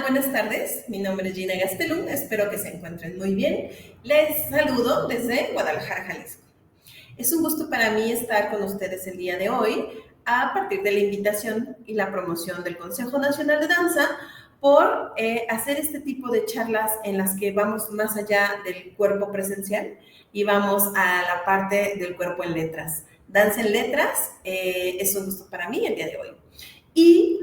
buenas tardes. Mi nombre es Gina Gastelum. Espero que se encuentren muy bien. Les saludo desde Guadalajara, Jalisco. Es un gusto para mí estar con ustedes el día de hoy a partir de la invitación y la promoción del Consejo Nacional de Danza por hacer este tipo de charlas en las que vamos más allá del cuerpo presencial y vamos a la parte del cuerpo en letras. Danza en letras es un gusto para mí el día de hoy. Y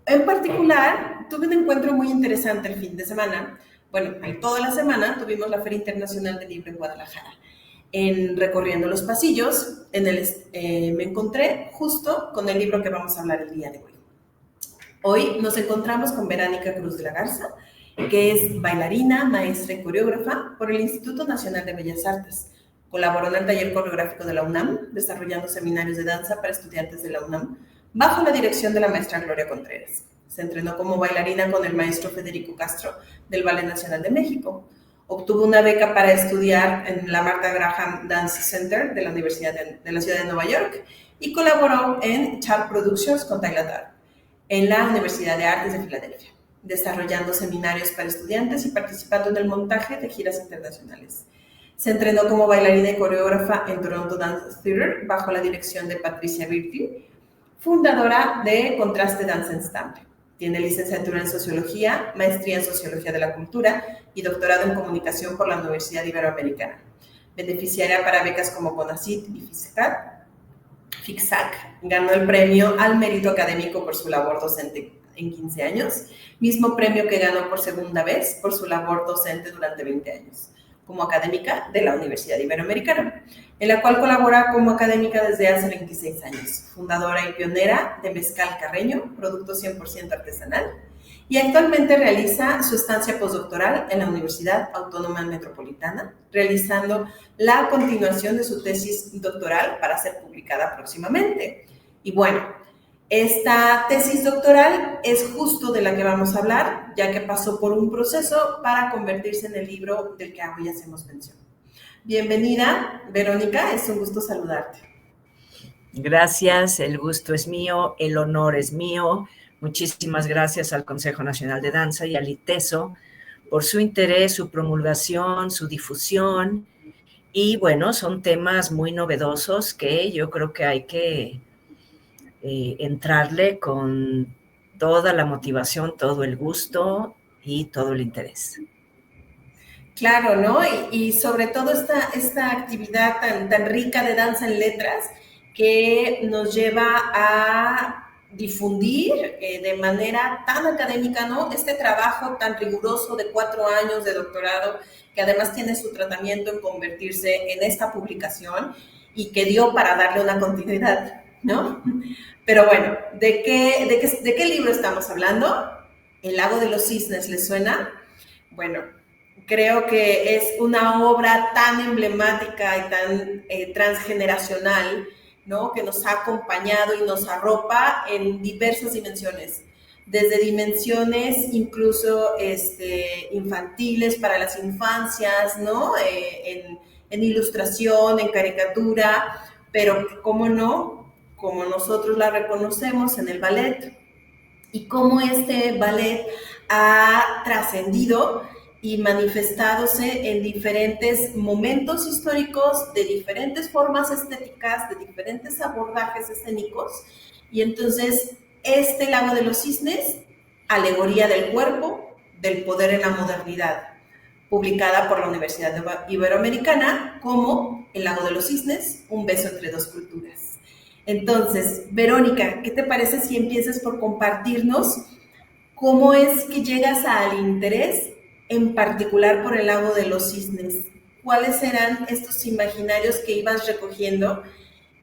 en particular, tuve un encuentro muy interesante el fin de semana. Bueno, toda la semana tuvimos la Feria Internacional del Libro en Guadalajara. Recorriendo los pasillos, me encontré justo con el libro que vamos a hablar el día de hoy. Hoy nos encontramos con Verónica Cruz de la Garza, que es bailarina, maestra y coreógrafa por el Instituto Nacional de Bellas Artes. Colaboró en el taller coreográfico de la UNAM, desarrollando seminarios de danza para estudiantes de la UNAM, bajo la dirección de la maestra Gloria Contreras. Se entrenó como bailarina con el maestro Federico Castro del Ballet Nacional de México. Obtuvo una beca para estudiar en la Martha Graham Dance Center de la Universidad de la Ciudad de Nueva York y colaboró en Chart Productions con Tyler Darr en la Universidad de Artes de Filadelfia, desarrollando seminarios para estudiantes y participando en el montaje de giras internacionales. Se entrenó como bailarina y coreógrafa en Toronto Dance Theatre bajo la dirección de Patricia Virtue, fundadora de Contraste Dance Ensemble. Tiene licenciatura en Sociología, maestría en Sociología de la Cultura y doctorado en Comunicación por la Universidad Iberoamericana. Beneficiaria para becas como CONACYT y FICSAC. Ganó el premio al mérito académico por su labor docente en 15 años, mismo premio que ganó por segunda vez por su labor docente durante 20 años, como académica de la Universidad Iberoamericana, en la cual colabora como académica desde hace 26 años, fundadora y pionera de Mezcal Carreño, producto 100% artesanal, y actualmente realiza su estancia postdoctoral en la Universidad Autónoma Metropolitana, realizando la continuación de su tesis doctoral para ser publicada próximamente. Y bueno, esta tesis doctoral es justo de la que vamos a hablar, ya que pasó por un proceso para convertirse en el libro del que hoy hacemos mención. Bienvenida, Verónica, es un gusto saludarte. Gracias, el gusto es mío, el honor es mío. Muchísimas gracias al Consejo Nacional de Danza y al ITESO por su interés, su promulgación, su difusión. Y bueno, son temas muy novedosos que yo creo que hay que entrarle con toda la motivación, todo el gusto y todo el interés. Claro, ¿no? Y sobre todo esta actividad tan rica de danza en letras que nos lleva a difundir de manera tan académica, ¿no? Este trabajo tan riguroso de 4 años de doctorado, que además tiene su tratamiento en convertirse en esta publicación y que dio para darle una continuidad, ¿no? Pero bueno, ¿de qué libro estamos hablando? ¿El lago de los cisnes les suena? Bueno, creo que es una obra tan emblemática y tan transgeneracional, ¿no? Que nos ha acompañado y nos arropa en diversas dimensiones, desde dimensiones incluso infantiles para las infancias, ¿no? En ilustración, en caricatura, pero cómo no, como nosotros la reconocemos en el ballet, y cómo este ballet ha trascendido y manifestadose en diferentes momentos históricos, de diferentes formas estéticas, de diferentes abordajes escénicos. Y entonces, este Lago de los Cisnes, alegoría del cuerpo, del poder en la modernidad, publicada por la Universidad Iberoamericana como El Lago de los Cisnes, un beso entre dos culturas. Entonces, Verónica, ¿qué te parece si empiezas por compartirnos cómo es que llegas al interés en particular por el Lago de los Cisnes? ¿Cuáles eran estos imaginarios que ibas recogiendo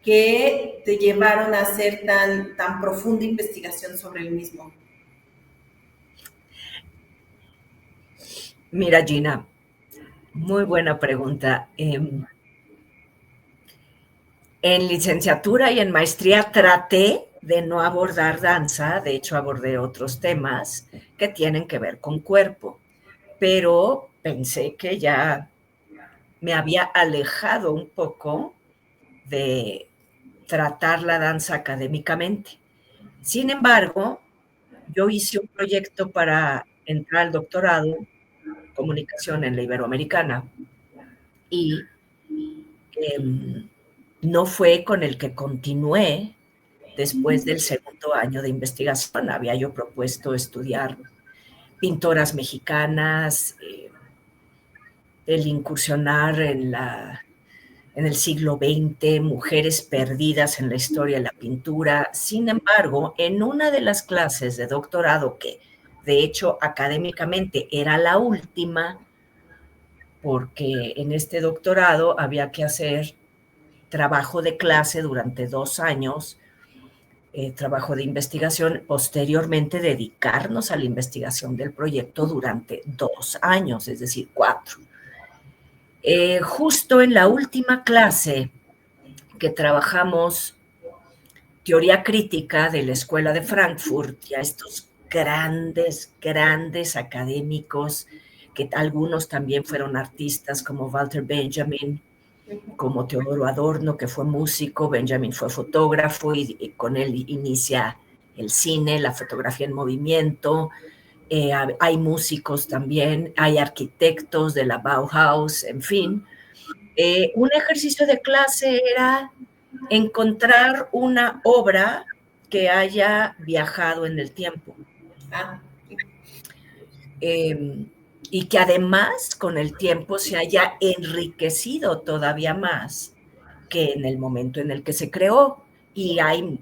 que te llevaron a hacer tan profunda investigación sobre el mismo? Mira, Gina, muy buena pregunta. En licenciatura y en maestría traté de no abordar danza, de hecho abordé otros temas que tienen que ver con cuerpo, pero pensé que ya me había alejado un poco de tratar la danza académicamente. Sin embargo, yo hice un proyecto para entrar al doctorado, comunicación en la Iberoamericana, y no fue con el que continué después del segundo año de investigación. Había yo propuesto estudiar pintoras mexicanas, el incursionar en el siglo XX, mujeres perdidas en la historia de la pintura. Sin embargo, en una de las clases de doctorado, que de hecho académicamente era la última, porque en este doctorado había que hacer trabajo de clase durante 2 años, trabajo de investigación, posteriormente dedicarnos a la investigación del proyecto durante 2 años, es decir, 4. Justo en la última clase que trabajamos teoría crítica de la Escuela de Frankfurt, ya estos grandes académicos, que algunos también fueron artistas, como Walter Benjamin, como Teodoro Adorno, que fue músico. Benjamin fue fotógrafo y con él inicia el cine, la fotografía en movimiento. Hay músicos también, hay arquitectos de la Bauhaus, en fin. Un ejercicio de clase era encontrar una obra que haya viajado en el tiempo. Y que además con el tiempo se haya enriquecido todavía más que en el momento en el que se creó. Y hay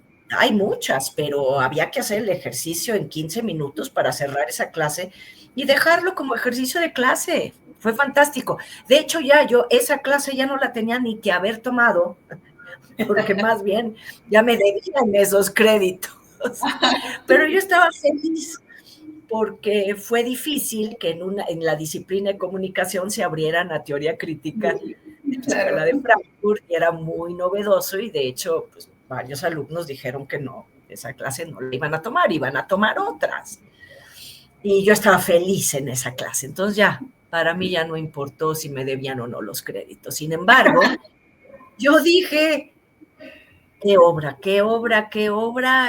muchas, pero había que hacer el ejercicio en 15 minutos para cerrar esa clase y dejarlo como ejercicio de clase. Fue fantástico. De hecho, yo esa clase ya no la tenía ni que haber tomado, porque más bien ya me debían esos créditos. Pero yo estaba feliz porque fue difícil que en la disciplina de comunicación se abrieran a teoría crítica de la Escuela de Frankfurt, y era muy novedoso, y de hecho, pues, varios alumnos dijeron que no, esa clase no la iban a tomar, iban a tomar otras. Y yo estaba feliz en esa clase, entonces ya, para mí ya no importó si me debían o no los créditos. Sin embargo, yo dije, qué obra,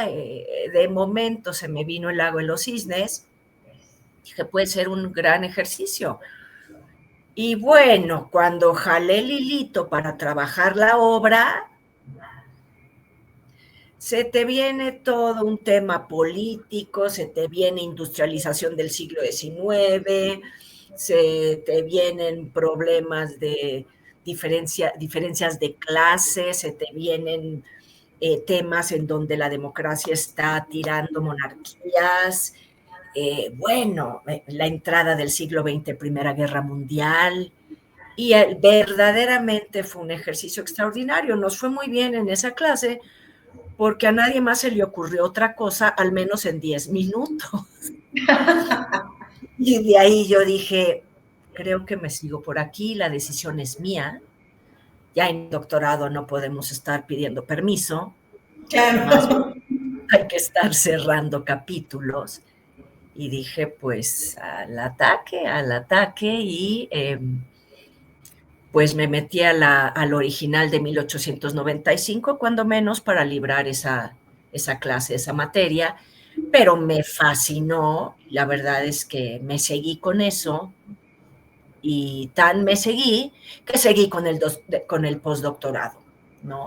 de momento se me vino el lago de los cisnes, que puede ser un gran ejercicio. Y bueno, cuando jalé el hilito para trabajar la obra, se te viene todo un tema político, se te viene industrialización del siglo XIX, se te vienen problemas de diferencias de clase, se te vienen temas en donde la democracia está tirando monarquías. Bueno, la entrada del siglo XX, Primera Guerra Mundial, y verdaderamente fue un ejercicio extraordinario. Nos fue muy bien en esa clase porque a nadie más se le ocurrió otra cosa, al menos en 10 minutos. Y de ahí yo dije, creo que me sigo por aquí, la decisión es mía. Ya en doctorado no podemos estar pidiendo permiso. Claro. Más hay que estar cerrando capítulos. Y dije, pues al ataque, y pues me metí al original de 1895, cuando menos, para librar esa clase, esa materia, pero me fascinó. La verdad es que me seguí con eso, y tan me seguí que seguí con el postdoctorado, ¿no?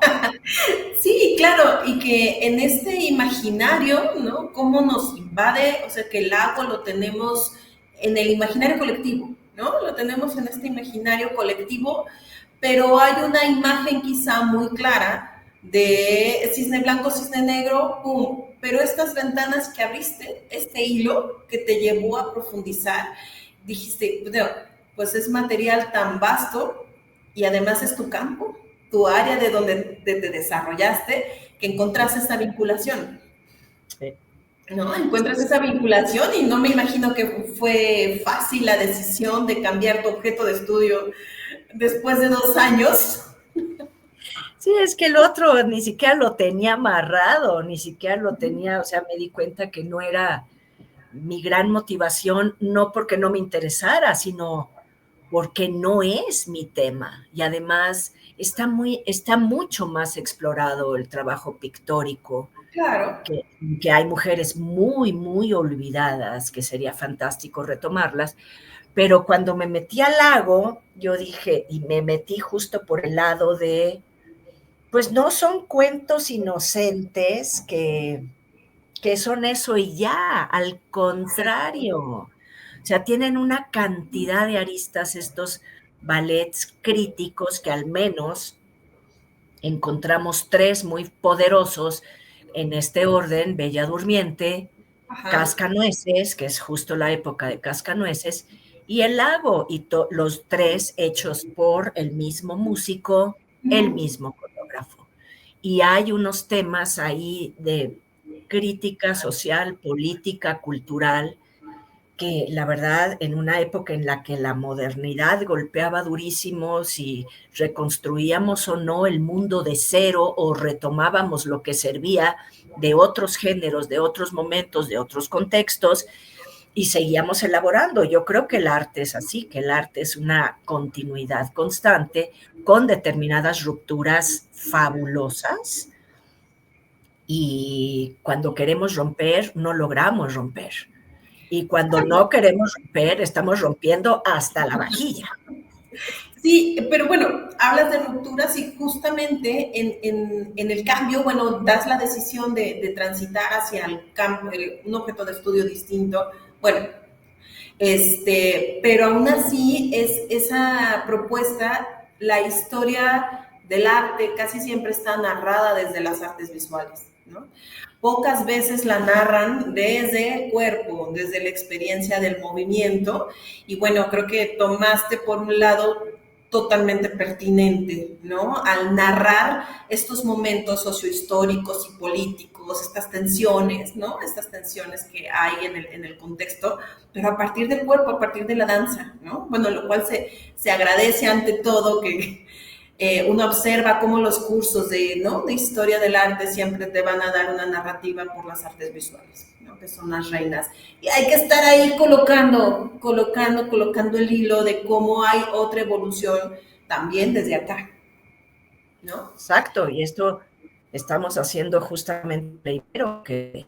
Sí, claro, y que en este imaginario, ¿no? Cómo nos invade, o sea, que el lago lo tenemos en el imaginario colectivo, ¿no? Lo tenemos en este imaginario colectivo, pero hay una imagen quizá muy clara de cisne blanco, cisne negro, ¡pum! Pero estas ventanas que abriste, este hilo que te llevó a profundizar, dijiste, pues es material tan vasto y además es tu campo, tu área de donde te desarrollaste, que encontraste esa vinculación. Sí. ¿No? Encuentras esa vinculación y no me imagino que fue fácil la decisión de cambiar tu objeto de estudio después de 2 años. Sí, es que el otro ni siquiera lo tenía amarrado, ni siquiera lo tenía, o sea, me di cuenta que no era mi gran motivación, no porque no me interesara, sino porque no es mi tema. Y además está mucho más explorado el trabajo pictórico Claro. que hay mujeres muy, muy olvidadas, que sería fantástico retomarlas, pero cuando me metí al lago, yo dije, y me metí justo por el lado de, pues no son cuentos inocentes que son eso y ya, al contrario. O sea, tienen una cantidad de aristas estos ballets críticos que al menos encontramos tres muy poderosos en este orden: Bella Durmiente, Ajá. Cascanueces, que es justo la época de Cascanueces, y El Lago, y los tres hechos por el mismo músico, el Ujú. mismo coreógrafo. Y hay unos temas ahí de crítica social, política, cultural, que la verdad, en una época en la que la modernidad golpeaba durísimo, si reconstruíamos o no el mundo de cero o retomábamos lo que servía de otros géneros, de otros momentos, de otros contextos, y seguíamos elaborando. Yo creo que el arte es así, que el arte es una continuidad constante con determinadas rupturas fabulosas, y cuando queremos romper, no logramos romper. Y cuando no queremos romper, estamos rompiendo hasta la vajilla. Sí, pero bueno, hablas de rupturas y justamente en el cambio, bueno, das la decisión de transitar hacia el campo, un objeto de estudio distinto. Bueno, pero aún así es esa propuesta, la historia del arte casi siempre está narrada desde las artes visuales, ¿no? Pocas veces la narran desde el cuerpo, desde la experiencia del movimiento. Y bueno, creo que tomaste por un lado totalmente pertinente, ¿no? Al narrar estos momentos sociohistóricos y políticos, estas tensiones, ¿no? Estas tensiones que hay en el contexto, pero a partir del cuerpo, a partir de la danza, ¿no? Bueno, lo cual se agradece ante todo que uno observa cómo los cursos ¿no? de historia del arte siempre te van a dar una narrativa por las artes visuales, ¿no? Que son las reinas. Y hay que estar ahí colocando el hilo de cómo hay otra evolución también desde acá, ¿no? Exacto, y esto estamos haciendo justamente primero, que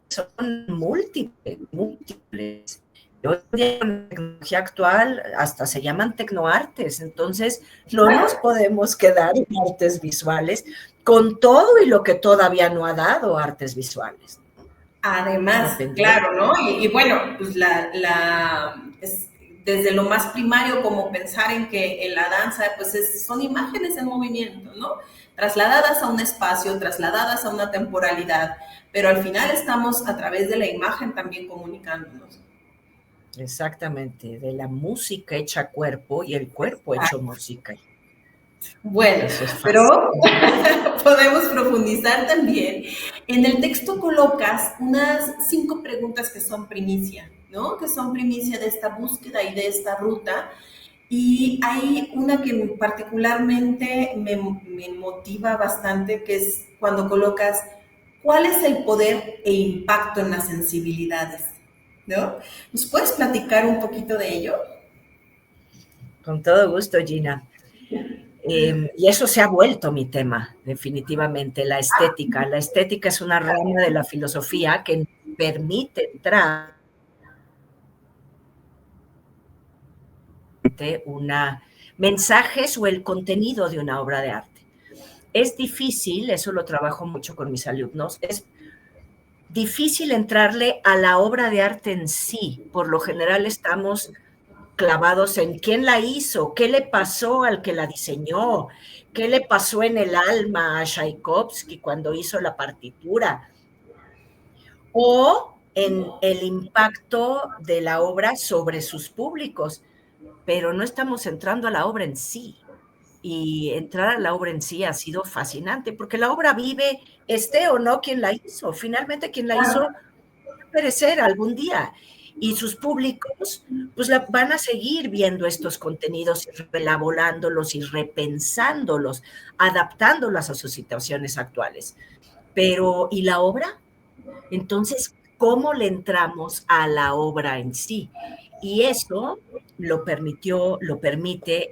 son múltiples, múltiples. Hoy en día, con la tecnología actual, hasta se llaman tecnoartes, entonces no nos podemos quedar en artes visuales con todo y lo que todavía no ha dado artes visuales. Además, Dependiendo. claro, ¿no? Y bueno, pues desde lo más primario como pensar en que en la danza pues son imágenes en movimiento, ¿no? Trasladadas a un espacio, trasladadas a una temporalidad, pero al final estamos a través de la imagen también comunicándonos. Exactamente, de la música hecha cuerpo y el cuerpo hecho música. Bueno, Eso es pero fácil. podemos profundizar también. En el texto colocas unas 5 preguntas que son primicia, ¿no? Que son primicia de esta búsqueda y de esta ruta. Y hay una que particularmente me motiva bastante, que es cuando colocas, ¿cuál es el poder e impacto en las sensibilidades? ¿No? ¿Nos puedes platicar un poquito de ello? Con todo gusto, Gina. Y eso se ha vuelto mi tema, definitivamente, la estética. La estética es una rama de la filosofía que permite entrar una mensajes o el contenido de una obra de arte. Es difícil, eso lo trabajo mucho con mis alumnos, es difícil entrarle a la obra de arte en sí. Por lo general estamos clavados en quién la hizo, qué le pasó al que la diseñó, qué le pasó en el alma a Tchaikovsky cuando hizo la partitura, o en el impacto de la obra sobre sus públicos, pero no estamos entrando a la obra en sí. Y entrar a la obra en sí ha sido fascinante, porque la obra vive, esté o no quien la hizo. Finalmente, quien la hizo perecer algún día, y sus públicos pues van a seguir viendo estos contenidos, elaborándolos y repensándolos, adaptándolos a sus situaciones actuales. Pero, ¿y la obra? Entonces, ¿cómo le entramos a la obra en sí? Y eso lo permite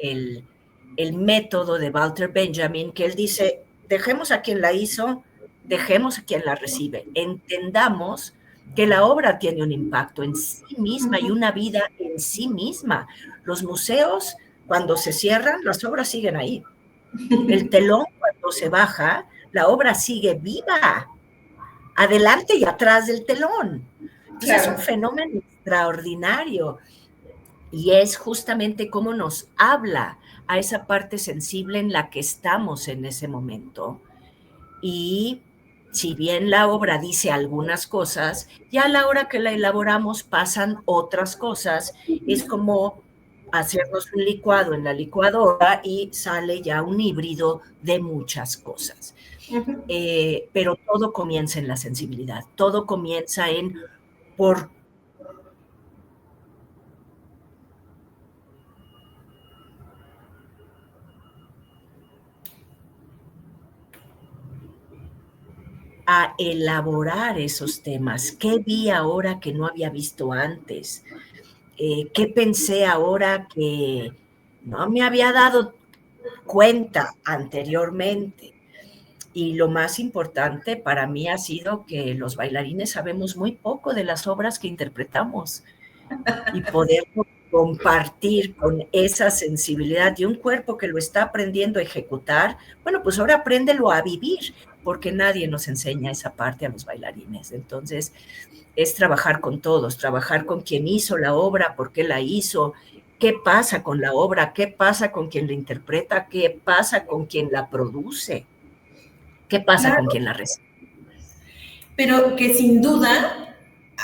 el método de Walter Benjamin, que él dice, dejemos a quien la hizo, dejemos a quien la recibe, entendamos que la obra tiene un impacto en sí misma y una vida en sí misma. Los museos, cuando se cierran, las obras siguen ahí. El telón, cuando se baja, la obra sigue viva, adelante y atrás del telón. Entonces es un fenómeno extraordinario y es justamente cómo nos habla a esa parte sensible en la que estamos en ese momento. Y si bien la obra dice algunas cosas, ya a la hora que la elaboramos pasan otras cosas. Es como hacernos un licuado en la licuadora y sale ya un híbrido de muchas cosas. Pero todo comienza en la sensibilidad, todo comienza en por a elaborar esos temas. ¿Qué vi ahora que no había visto antes? ¿Qué pensé ahora que no me había dado cuenta anteriormente? Y lo más importante para mí ha sido que los bailarines sabemos muy poco de las obras que interpretamos y poder compartir con esa sensibilidad de un cuerpo que lo está aprendiendo a ejecutar. Bueno, pues ahora apréndelo a vivir, porque nadie nos enseña esa parte a los bailarines. Entonces, es trabajar con todos, trabajar con quien hizo la obra, por qué la hizo, qué pasa con la obra, qué pasa con quien la interpreta, qué pasa con quien la produce, qué pasa con quien la recibe. Pero que sin duda,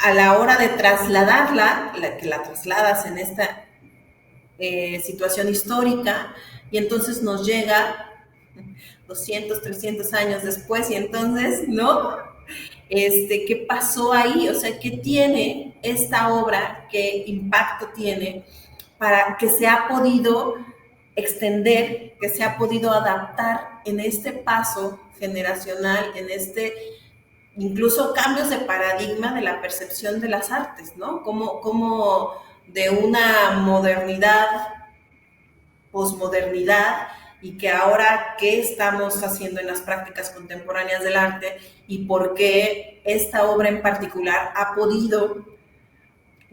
a la hora de trasladarla, que la trasladas en esta situación histórica, y entonces nos llega 200, 300 años después, y entonces, ¿no? ¿Qué pasó ahí? O sea, ¿qué tiene esta obra? ¿Qué impacto tiene para que se ha podido extender, que se ha podido adaptar en este paso generacional, en incluso cambios de paradigma de la percepción de las artes, ¿no? Como de una modernidad, posmodernidad, y que ahora qué estamos haciendo en las prácticas contemporáneas del arte y por qué esta obra en particular ha podido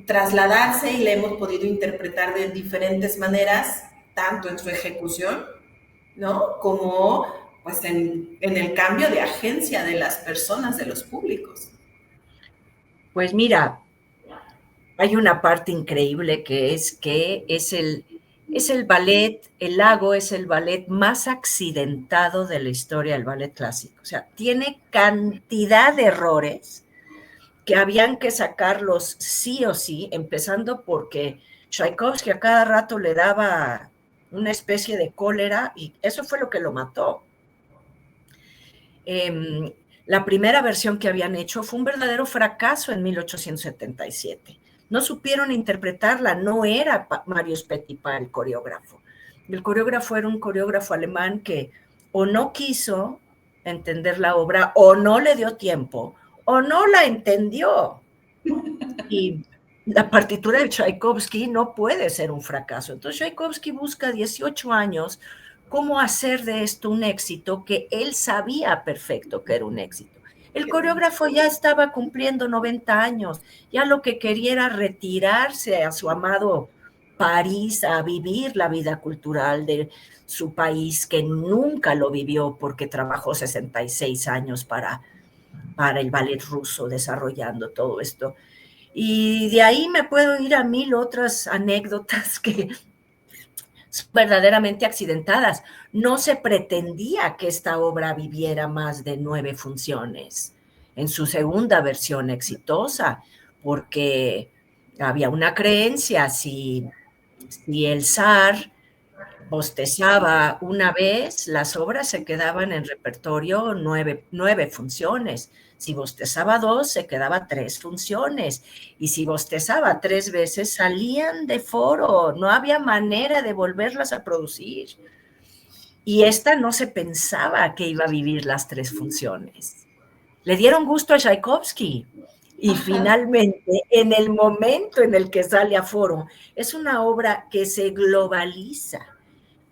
trasladarse y la hemos podido interpretar de diferentes maneras, tanto en su ejecución, ¿no? Como pues en el cambio de agencia de las personas, de los públicos. Pues mira, hay una parte increíble que es el ballet, el Lago es el ballet más accidentado de la historia del ballet clásico. O sea, tiene cantidad de errores que habían que sacarlos sí o sí, empezando porque Tchaikovsky a cada rato le daba una especie de cólera y eso fue lo que lo mató. La primera versión que habían hecho fue un verdadero fracaso en 1877. No supieron interpretarla, no era Marius Petipa el coreógrafo. El coreógrafo era un coreógrafo alemán que o no quiso entender la obra, o no le dio tiempo, o no la entendió. Y la partitura de Tchaikovsky no puede ser un fracaso. Entonces Tchaikovsky busca 18 años cómo hacer de esto un éxito que él sabía perfecto que era un éxito. El coreógrafo ya estaba cumpliendo 90 años, ya lo que quería era retirarse a su amado París a vivir la vida cultural de su país, que nunca lo vivió porque trabajó 66 años para el ballet ruso desarrollando todo esto. Y de ahí me puedo ir a 1000 otras anécdotas que son verdaderamente accidentadas. No se pretendía que esta obra viviera más de 9 funciones en su segunda versión exitosa, porque había una creencia, si el zar bostezaba una vez, las obras se quedaban en repertorio 9 funciones. Si bostezaba 2, se quedaba 3 funciones. Y si bostezaba 3 veces, salían de foro. No había manera de volverlas a producir. Y esta no se pensaba que iba a vivir las 3 funciones. Le dieron gusto a Tchaikovsky. Y finalmente, en el momento en el que sale a foro, es una obra que se globaliza.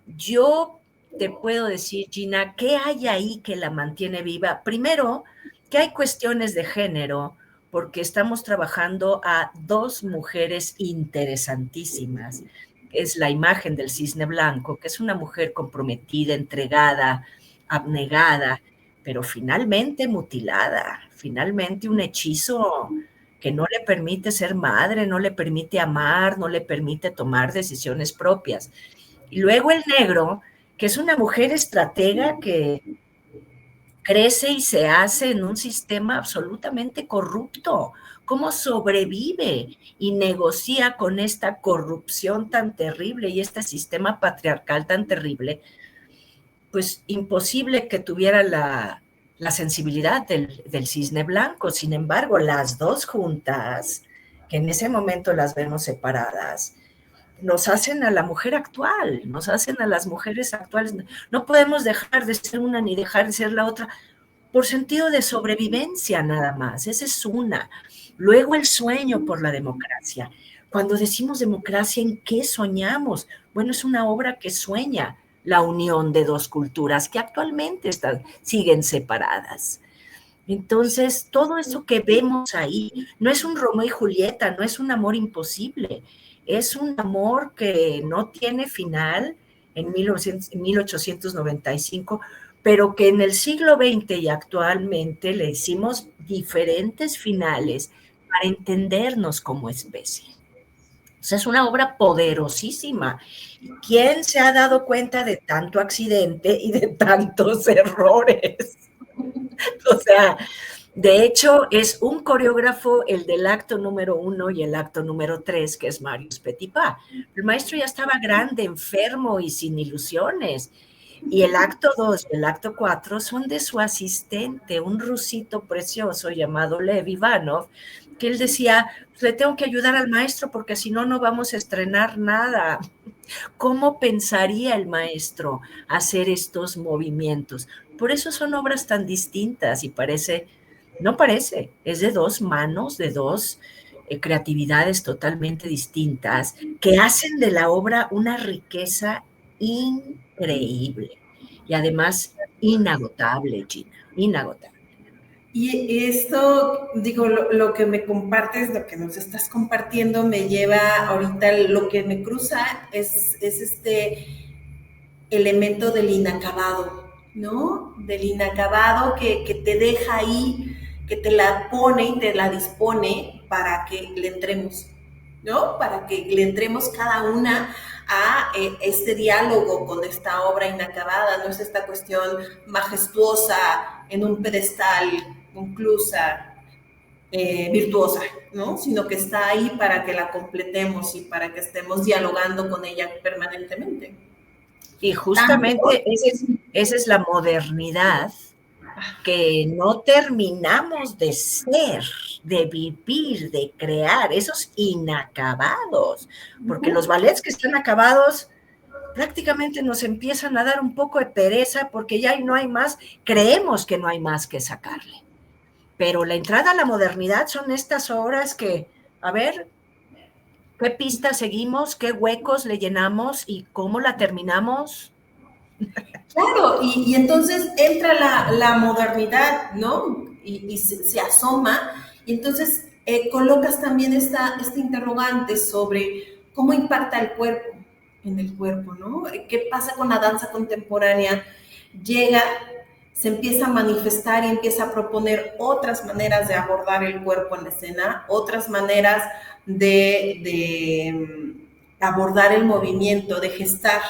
Yo te puedo decir, Gina, ¿qué hay ahí que la mantiene viva? Primero, que hay cuestiones de género, porque estamos trabajando a dos mujeres interesantísimas. Es la imagen del cisne blanco, que es una mujer comprometida, entregada, abnegada, pero finalmente mutilada, finalmente un hechizo que no le permite ser madre, no le permite amar, no le permite tomar decisiones propias. Y luego el negro, que es una mujer estratega que crece y se hace en un sistema absolutamente corrupto. ¿Cómo sobrevive y negocia con esta corrupción tan terrible y este sistema patriarcal tan terrible? Pues imposible que tuviera la sensibilidad del cisne blanco. Sin embargo, las dos juntas, que en ese momento las vemos separadas, nos hacen a la mujer actual, nos hacen a las mujeres actuales. No podemos dejar de ser una ni dejar de ser la otra por sentido de sobrevivencia nada más. Esa es una. Luego el sueño por la democracia. Cuando decimos democracia, ¿en qué soñamos? Bueno, es una obra que sueña la unión de dos culturas que actualmente siguen separadas. Entonces, todo eso que vemos ahí no es un Romeo y Julieta, no es un amor imposible, es un amor que no tiene final en 1895, pero que en el siglo XX y actualmente le hicimos diferentes finales para entendernos como especie. O sea, es una obra poderosísima. ¿Quién se ha dado cuenta de tanto accidente y de tantos errores? O sea, de hecho, es un coreógrafo, el del acto número 1 y el acto número 3, que es Marius Petipa. El maestro ya estaba grande, enfermo y sin ilusiones. Y el acto 2 y el acto 4 son de su asistente, un rusito precioso llamado Lev Ivanov, que él decía, pues le tengo que ayudar al maestro porque si no, no vamos a estrenar nada. ¿Cómo pensaría el maestro hacer estos movimientos? Por eso son obras tan distintas y no parece, es de dos manos, de dos creatividades totalmente distintas que hacen de la obra una riqueza increíble y además inagotable, Gina, inagotable. Y esto, digo, lo que me compartes, lo que nos estás compartiendo, me lleva ahorita, lo que me cruza es este elemento del inacabado, ¿no? Del inacabado que te deja ahí, que te la pone y te la dispone para que le entremos, ¿no? Para que le entremos cada una a este diálogo con esta obra inacabada, no es esta cuestión majestuosa en un pedestal, conclusa, virtuosa, ¿no? Sino que está ahí para que la completemos y para que estemos dialogando con ella permanentemente. Y justamente esa es la modernidad que no terminamos de ser, de vivir, de crear, esos inacabados, porque los ballets que están acabados prácticamente nos empiezan a dar un poco de pereza porque ya no hay más, creemos que no hay más que sacarle. Pero la entrada a la modernidad son estas obras que, a ver, ¿qué pista seguimos? ¿Qué huecos le llenamos? ¿Y cómo la terminamos? Claro, y entonces entra la modernidad, ¿no? Y se asoma, y entonces colocas también este interrogante sobre cómo impacta el cuerpo en el cuerpo, ¿no? ¿Qué pasa con la danza contemporánea? Llega, se empieza a manifestar y empieza a proponer otras maneras de abordar el cuerpo en la escena, otras maneras de abordar el movimiento, de gestar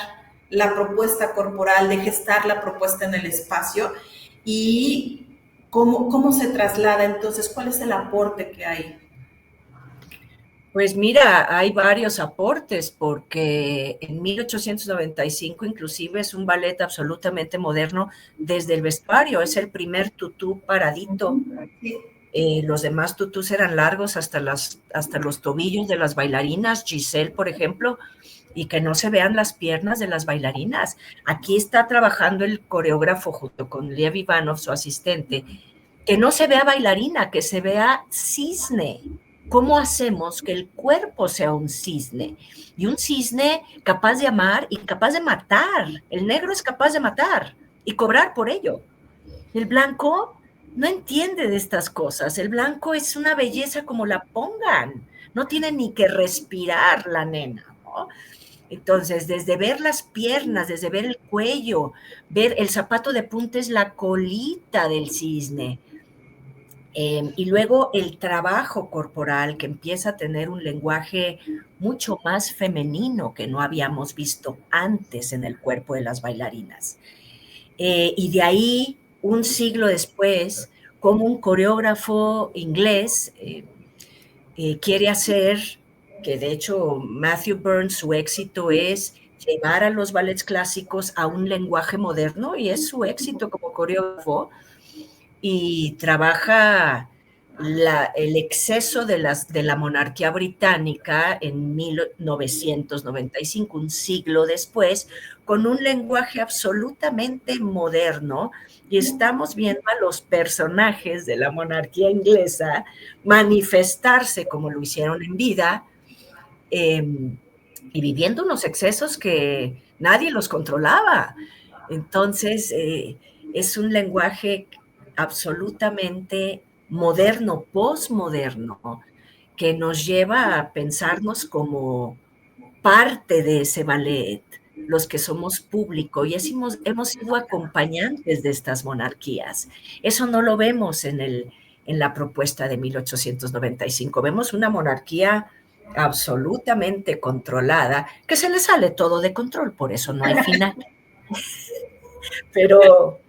la propuesta corporal, de gestar la propuesta en el espacio y cómo se traslada entonces, cuál es el aporte que hay. Pues mira, hay varios aportes porque en 1895 inclusive es un ballet absolutamente moderno desde el vestuario, es el primer tutú paradito. Los demás tutús eran largos hasta los tobillos de las bailarinas, Giselle, por ejemplo, y que no se vean las piernas de las bailarinas. Aquí está trabajando el coreógrafo junto con Lev Ivanov, su asistente, que no se vea bailarina, que se vea cisne, ¿cómo hacemos que el cuerpo sea un cisne? Y un cisne capaz de amar y capaz de matar. El negro es capaz de matar y cobrar por ello. El blanco no entiende de estas cosas. El blanco es una belleza como la pongan. No tiene ni que respirar la nena, ¿no? Entonces, desde ver las piernas, desde ver el cuello, ver el zapato de punta es la colita del cisne. Y luego el trabajo corporal que empieza a tener un lenguaje mucho más femenino que no habíamos visto antes en el cuerpo de las bailarinas. Y de ahí, un siglo después, como un coreógrafo inglés quiere hacer, que de hecho Matthew Burns, su éxito es llevar a los ballets clásicos a un lenguaje moderno, y es su éxito como coreógrafo, y trabaja el exceso de la monarquía británica en 1995, un siglo después, con un lenguaje absolutamente moderno, y estamos viendo a los personajes de la monarquía inglesa manifestarse como lo hicieron en vida, y viviendo unos excesos que nadie los controlaba. Entonces, es un lenguaje absolutamente moderno, posmoderno, que nos lleva a pensarnos como parte de ese ballet, los que somos público, y hemos sido acompañantes de estas monarquías. Eso no lo vemos en la propuesta de 1895. Vemos una monarquía absolutamente controlada, que se le sale todo de control, por eso no hay final. Pero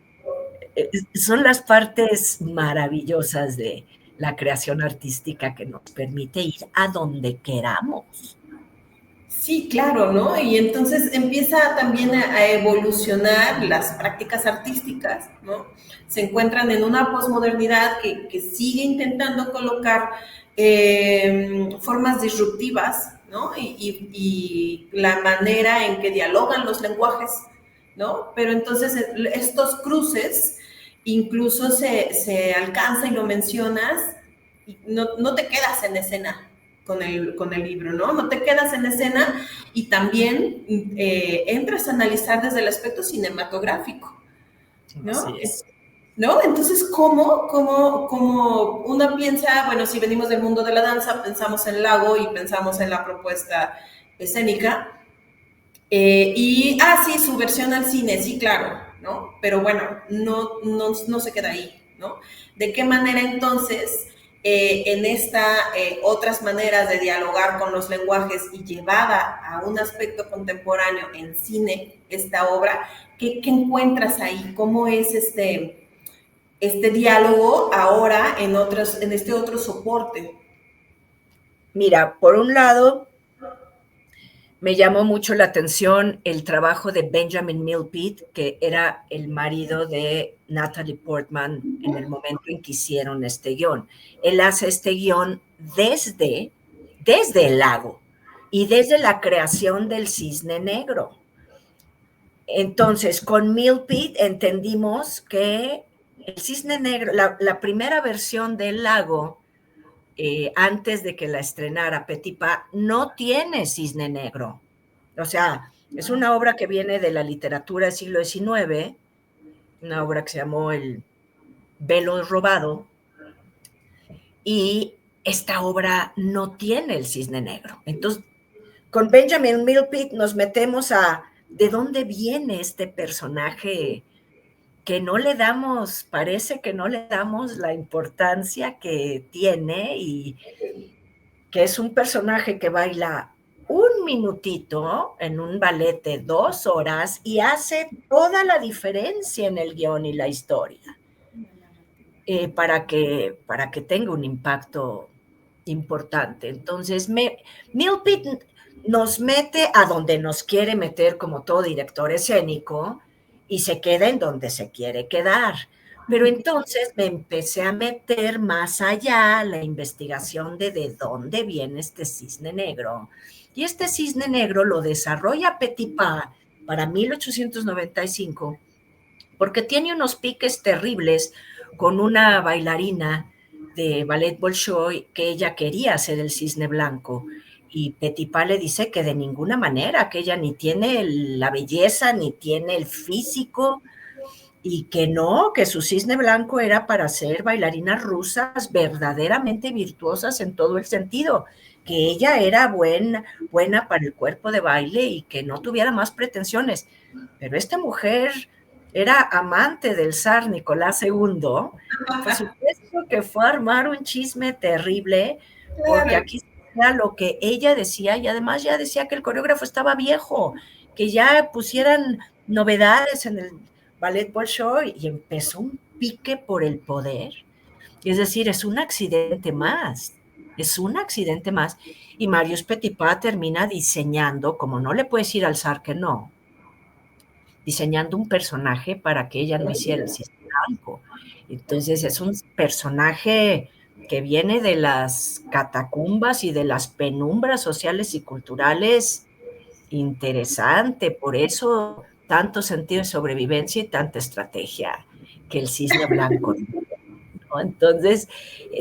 son las partes maravillosas de la creación artística que nos permite ir a donde queramos. Sí, claro, ¿no? Y entonces empieza también a evolucionar las prácticas artísticas, ¿no? Se encuentran en una posmodernidad que sigue intentando colocar formas disruptivas, ¿no? Y la manera en que dialogan los lenguajes, ¿no? Pero entonces estos cruces incluso se alcanza y lo mencionas y no te quedas en escena con el libro, ¿no? No te quedas en escena y también entras a analizar desde el aspecto cinematográfico, ¿no? Así es. ¿No? Entonces, ¿cómo uno piensa, bueno, si venimos del mundo de la danza, pensamos en Lago y pensamos en la propuesta escénica, sí, su versión al cine, sí, claro, ¿no? Pero bueno, no se queda ahí, ¿no? ¿De qué manera entonces en otras maneras de dialogar con los lenguajes y llevada a un aspecto contemporáneo en cine, esta obra, qué encuentras ahí? ¿Cómo es este diálogo ahora en este otro soporte? Mira, por un lado, me llamó mucho la atención el trabajo de Benjamin Millepied, que era el marido de Natalie Portman en el momento en que hicieron este guión. Él hace este guión desde el lago y desde la creación del cisne negro. Entonces, con Millepied entendimos que el cisne negro, la primera versión del lago, antes de que la estrenara Petipa, no tiene cisne negro. O sea, es una obra que viene de la literatura del siglo XIX, una obra que se llamó El velo robado, y esta obra no tiene el cisne negro. Entonces, con Benjamin Millepied nos metemos a de dónde viene este personaje que no le damos, parece que no le damos la importancia que tiene, y que es un personaje que baila un minutito en un ballet de 2 horas y hace toda la diferencia en el guión y la historia, para que tenga un impacto importante. Entonces, Millepied nos mete a donde nos quiere meter como todo director escénico y se queda en donde se quiere quedar. Pero entonces me empecé a meter más allá la investigación de dónde viene este cisne negro. Y este cisne negro lo desarrolla Petipa para 1895 porque tiene unos piques terribles con una bailarina de Ballet Bolshoi que ella quería ser el cisne blanco. Y Petipa le dice que de ninguna manera, que ella ni tiene la belleza, ni tiene el físico, y que no, que su cisne blanco era para ser bailarinas rusas verdaderamente virtuosas en todo el sentido, que ella era buena para el cuerpo de baile y que no tuviera más pretensiones. Pero esta mujer era amante del zar Nicolás II, por supuesto que fue a armar un chisme terrible, porque Claro. aquí era lo que ella decía, y además ya decía que el coreógrafo estaba viejo, que ya pusieran novedades en el Ballet Bolshoi, y empezó un pique por el poder. Es decir, es un accidente más. Y Marius Petipa termina diseñando, como no le puedes ir al zar que no, diseñando un personaje para que ella no hiciera el cisne blanco. Entonces es un personaje que viene de las catacumbas y de las penumbras sociales y culturales interesante, por eso tanto sentido de sobrevivencia y tanta estrategia que el cisne blanco, ¿no? Entonces,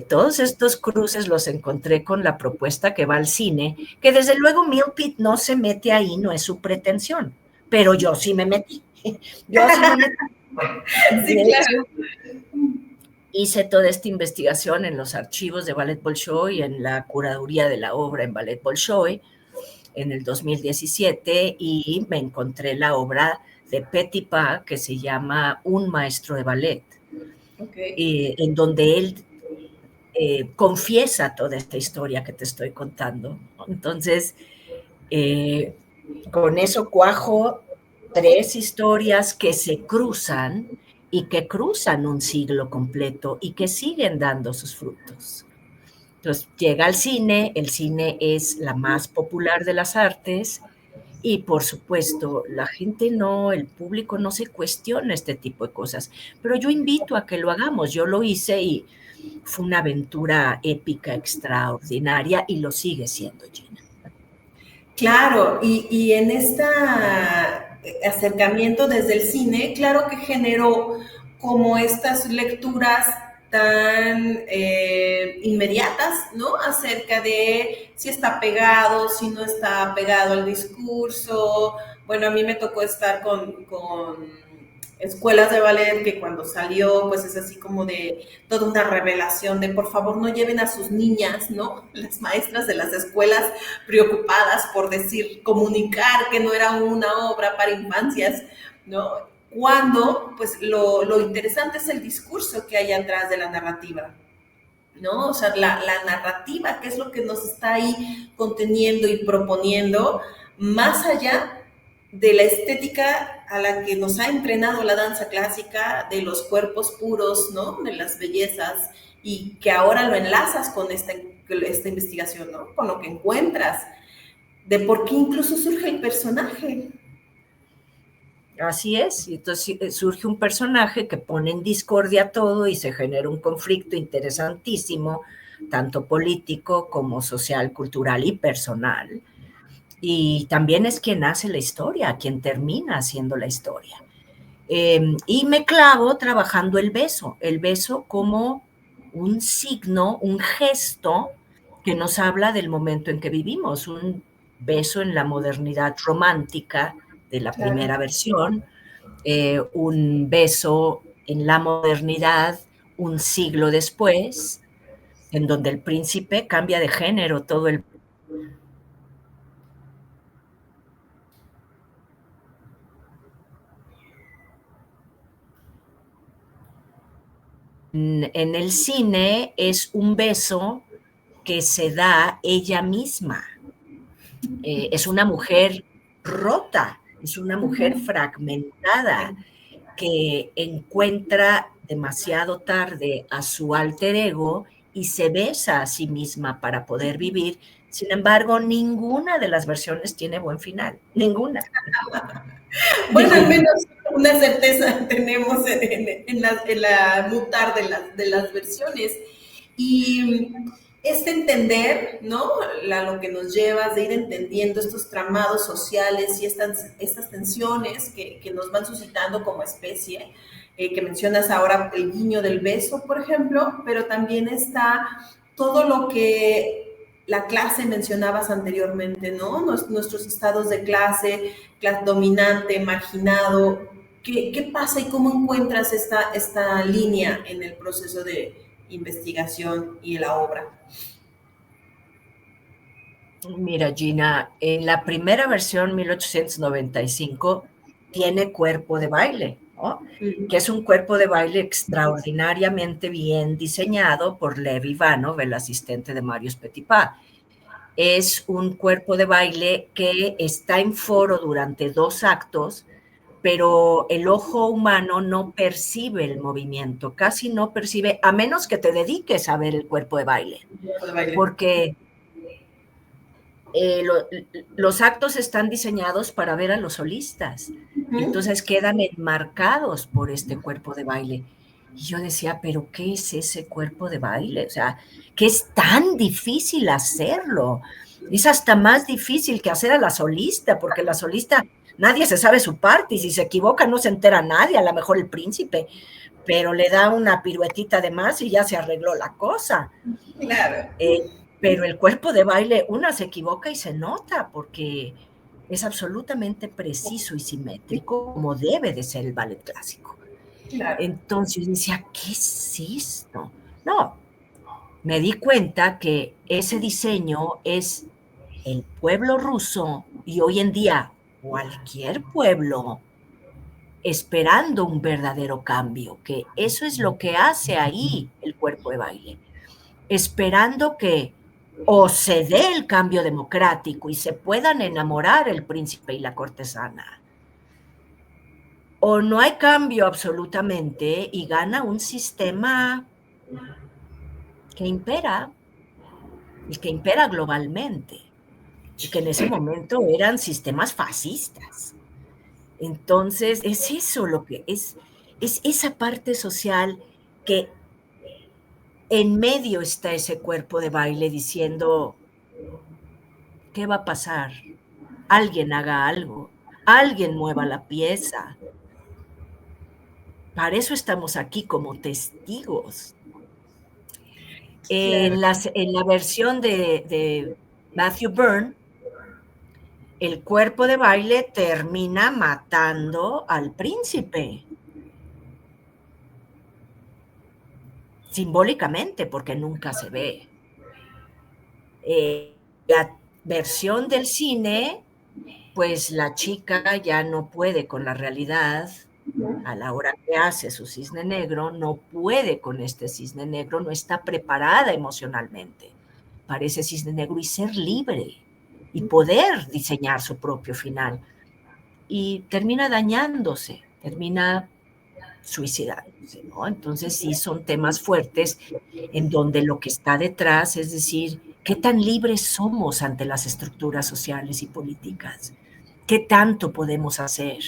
todos estos cruces los encontré con la propuesta que va al cine, que desde luego Milpit no se mete ahí, no es su pretensión, pero yo sí me metí. Yo sí me metí. Sí, De claro. hecho, hice toda esta investigación en los archivos de Ballet Bolshoi, en la curaduría de la obra en Ballet Bolshoi, en el 2017, y me encontré la obra de Petipa que se llama Un maestro de ballet, Okay. en donde él confiesa toda esta historia que te estoy contando. Entonces, con eso cuajo 3 historias que se cruzan y que cruzan un siglo completo y que siguen dando sus frutos. Entonces llega al cine, el cine es la más popular de las artes y por supuesto la gente no, el público no se cuestiona este tipo de cosas, pero yo invito a que lo hagamos, yo lo hice y fue una aventura épica, extraordinaria y lo sigue siendo, Gina. Claro, y en este acercamiento desde el cine, claro que generó como estas lecturas tan inmediatas, ¿no? Acerca de si está pegado, si no está pegado al discurso. Bueno, a mí me tocó estar con escuelas de ballet que cuando salió, pues es así como de toda una revelación de por favor no lleven a sus niñas, ¿no? Las maestras de las escuelas preocupadas por decir, comunicar que no era una obra para infancias, ¿no? Cuando, pues, lo interesante es el discurso que hay atrás de la narrativa, ¿no? O sea, la narrativa, que es lo que nos está ahí conteniendo y proponiendo, más allá de la estética a la que nos ha entrenado la danza clásica, de los cuerpos puros, ¿no? De las bellezas, y que ahora lo enlazas con esta investigación, ¿no? Con lo que encuentras, de por qué incluso surge el personaje. Así es, y entonces surge un personaje que pone en discordia todo y se genera un conflicto interesantísimo, tanto político como social, cultural y personal. Y también es quien hace la historia, quien termina haciendo la historia. Y me clavo trabajando el beso como un signo, un gesto que nos habla del momento en que vivimos, un beso en la modernidad romántica de la Claro. primera versión, un beso en la modernidad un siglo después, en donde el príncipe cambia de género todo el... En el cine es un beso que se da ella misma. Es una mujer rota, es una mujer fragmentada que encuentra demasiado tarde a su alter ego y se besa a sí misma para poder vivir. Sin embargo, ninguna de las versiones tiene buen final, ninguna, Bueno, al ninguna. menos una certeza tenemos en la mutar de las versiones. Y este entender, ¿no? Lo que nos llevas de ir entendiendo estos tramados sociales y estas tensiones que nos van suscitando como especie, que mencionas ahora, el guiño del beso, por ejemplo, pero también está todo lo que la clase mencionabas anteriormente, ¿no? Nuestros estados de clase dominante, marginado. ¿Qué pasa y cómo encuentras esta línea en el proceso de investigación y la obra? Mira, Gina, en la primera versión, 1895, tiene cuerpo de baile, ¿no? Que es un cuerpo de baile extraordinariamente bien diseñado por Lev Ivanov, el asistente de Marius Petipa. Es un cuerpo de baile que está en foro durante 2 actos, pero el ojo humano no percibe el movimiento, casi no percibe, a menos que te dediques a ver el cuerpo de baile, porque los actos están diseñados para ver a los solistas, y entonces quedan enmarcados por este cuerpo de baile. Y yo decía, ¿pero qué es ese cuerpo de baile? O sea, ¿qué es tan difícil hacerlo? Es hasta más difícil que hacer a la solista, porque la solista, nadie se sabe su parte, y si se equivoca no se entera nadie, a lo mejor el príncipe, pero le da una piruetita de más y ya se arregló la cosa. Claro. Pero el cuerpo de baile, una se equivoca y se nota, porque es absolutamente preciso y simétrico, como debe de ser el ballet clásico. Claro. Entonces decía, ¿qué es esto? No, me di cuenta que ese diseño es el pueblo ruso, y hoy en día cualquier pueblo, esperando un verdadero cambio, que eso es lo que hace ahí el cuerpo de baile, esperando que o se dé el cambio democrático y se puedan enamorar el príncipe y la cortesana, o no hay cambio absolutamente y gana un sistema que impera, y que impera globalmente, y que en ese momento eran sistemas fascistas. Entonces, es eso lo que es esa parte social que en medio está ese cuerpo de baile diciendo, ¿qué va a pasar? Alguien haga algo, alguien mueva la pieza. Para eso estamos aquí como testigos. Claro. En la versión de Matthew Byrne, el cuerpo de baile termina matando al príncipe. Simbólicamente, porque nunca se ve. La versión del cine, pues la chica ya no puede con la realidad a la hora que hace su cisne negro, no puede con este cisne negro, no está preparada emocionalmente para ese cisne negro y ser libre y poder diseñar su propio final. Y termina dañándose, termina suicidándose, ¿no? Entonces sí son temas fuertes en donde lo que está detrás es decir, ¿qué tan libres somos ante las estructuras sociales y políticas? ¿Qué tanto podemos hacer?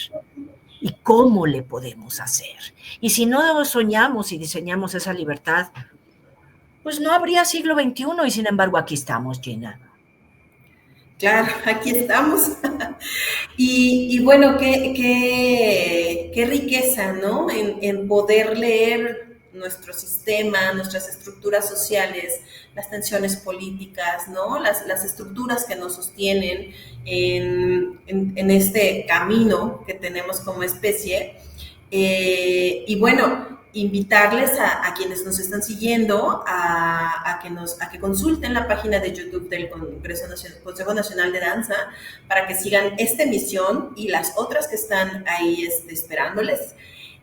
¿Y cómo le podemos hacer? Y si no soñamos y diseñamos esa libertad, pues no habría siglo XXI y sin embargo aquí estamos, Gina. Claro, aquí estamos. Y bueno, qué riqueza, ¿no? En poder leer nuestro sistema, nuestras estructuras sociales, las tensiones políticas, ¿no? Las estructuras que nos sostienen en este camino que tenemos como especie. Y bueno, invitarles a quienes nos están siguiendo a que consulten la página de YouTube del Consejo Nacional de Danza para que sigan esta emisión y las otras que están ahí esperándoles.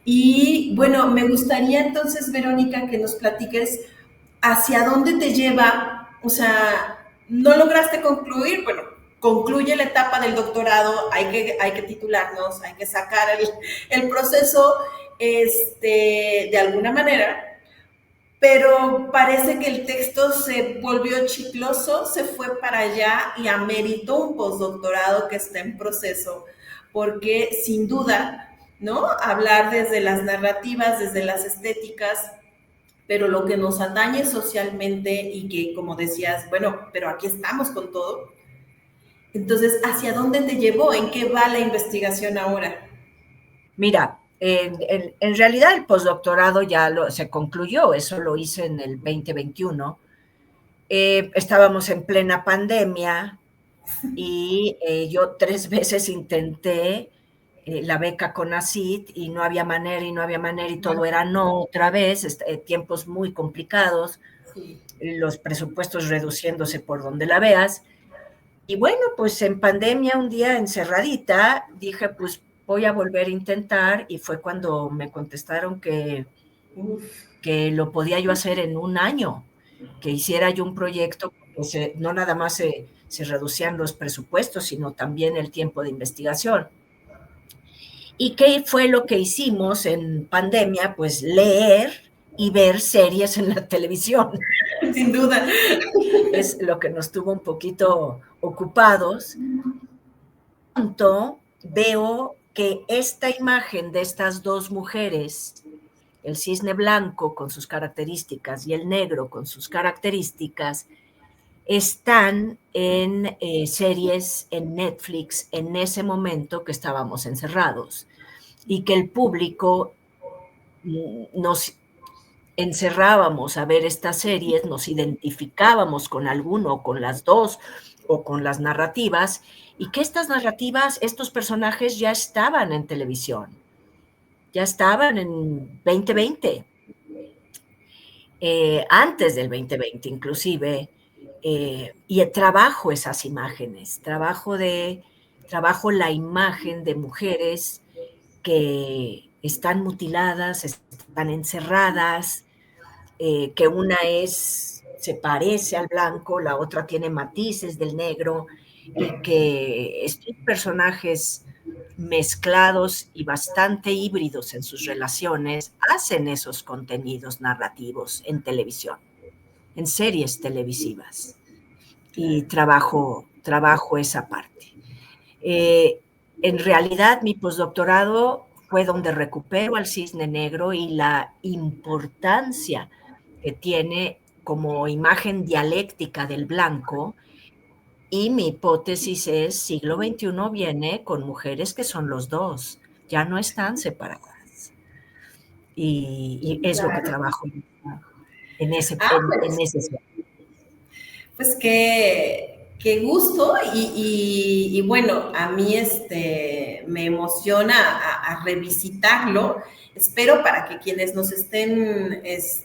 Y bueno, me gustaría entonces, Verónica, que nos platiques hacia dónde te lleva, o sea, no lograste concluir, bueno, concluye la etapa del doctorado, hay que titularnos, hay que sacar el proceso de alguna manera, pero parece que el texto se volvió chicloso, se fue para allá y ameritó un postdoctorado que está en proceso, porque sin duda, ¿no? Hablar desde las narrativas, desde las estéticas, pero lo que nos atañe socialmente y que, como decías, bueno, pero aquí estamos con todo. Entonces, ¿hacia dónde te llevó? ¿En qué va la investigación ahora? Mira, En realidad el postdoctorado ya se concluyó, eso lo hice en el 2021. Estábamos en plena pandemia y yo 3 veces intenté la beca CONACYT y no había manera y todo era no otra vez, tiempos muy complicados, Sí. los presupuestos reduciéndose por donde la veas. Y bueno, pues en pandemia, un día encerradita, dije, pues voy a volver a intentar, y fue cuando me contestaron que lo podía yo hacer en un año, que hiciera yo un proyecto, que no nada más se reducían los presupuestos, sino también el tiempo de investigación. ¿Y qué fue lo que hicimos en pandemia? Pues leer y ver series en la televisión. Sin duda. Es lo que nos tuvo un poquito ocupados. Pronto veo que esta imagen de estas dos mujeres, el cisne blanco con sus características y el negro con sus características, están en series en Netflix en ese momento que estábamos encerrados, y que el público nos encerrábamos a ver estas series, nos identificábamos con alguno o con las dos o con las narrativas, y que estas narrativas, estos personajes ya estaban en televisión, ya estaban en 2020, antes del 2020 inclusive, y trabajo esas imágenes, trabajo la imagen de mujeres que están mutiladas, están encerradas, que una se parece al blanco, la otra tiene matices del negro, y que estos personajes mezclados y bastante híbridos en sus relaciones hacen esos contenidos narrativos en televisión, en series televisivas, y trabajo esa parte. En realidad, mi postdoctorado fue donde recupero al cisne negro y la importancia que tiene como imagen dialéctica del blanco, y mi hipótesis es siglo XXI viene con mujeres que son los dos, ya no están separadas. Y es lo que trabajo en ese. Pues qué gusto y bueno, a mí me emociona a revisitarlo. Espero para que quienes nos estén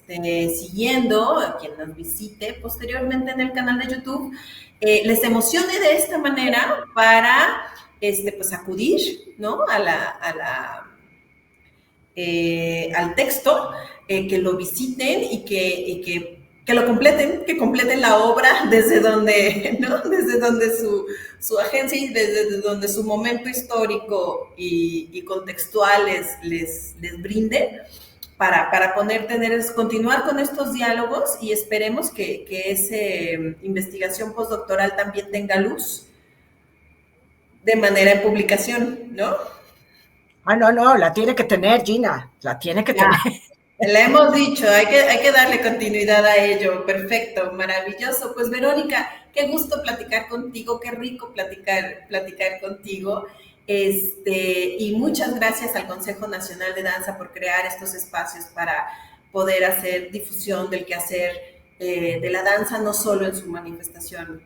siguiendo, quien nos visite posteriormente en el canal de YouTube, les emocione de esta manera para pues acudir, ¿no? Al texto, que lo visiten y que lo completen, que completen la obra desde donde, ¿no? Desde donde su agencia y desde donde su momento histórico y contextual les brinde para continuar con estos diálogos, y esperemos que esa investigación postdoctoral también tenga luz de manera de publicación, ¿no? No, la tiene que tener, Gina, la tiene que tener. Le hemos dicho, hay que darle continuidad a ello. Perfecto, maravilloso. Pues Verónica, qué gusto platicar contigo, qué rico platicar contigo. Y muchas gracias al Consejo Nacional de Danza por crear estos espacios para poder hacer difusión del quehacer de la danza, no solo en su manifestación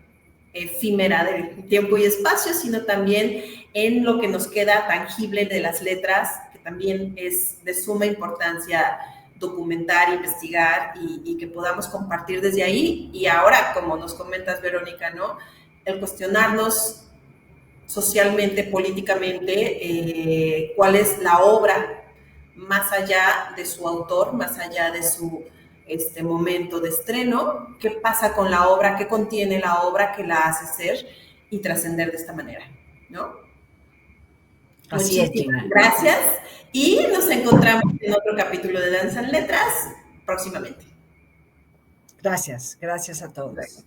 efímera del tiempo y espacio, sino también en lo que nos queda tangible de las letras, que también es de suma importancia documentar, investigar y que podamos compartir desde ahí. Y ahora, como nos comentas, Verónica, ¿no? El cuestionarnos socialmente, políticamente, cuál es la obra más allá de su autor, más allá de su momento de estreno, qué pasa con la obra, qué contiene la obra que la hace ser y trascender de esta manera, ¿no? Así Muchísimas gracias y nos encontramos en otro capítulo de Danza en Letras próximamente. Gracias a todos.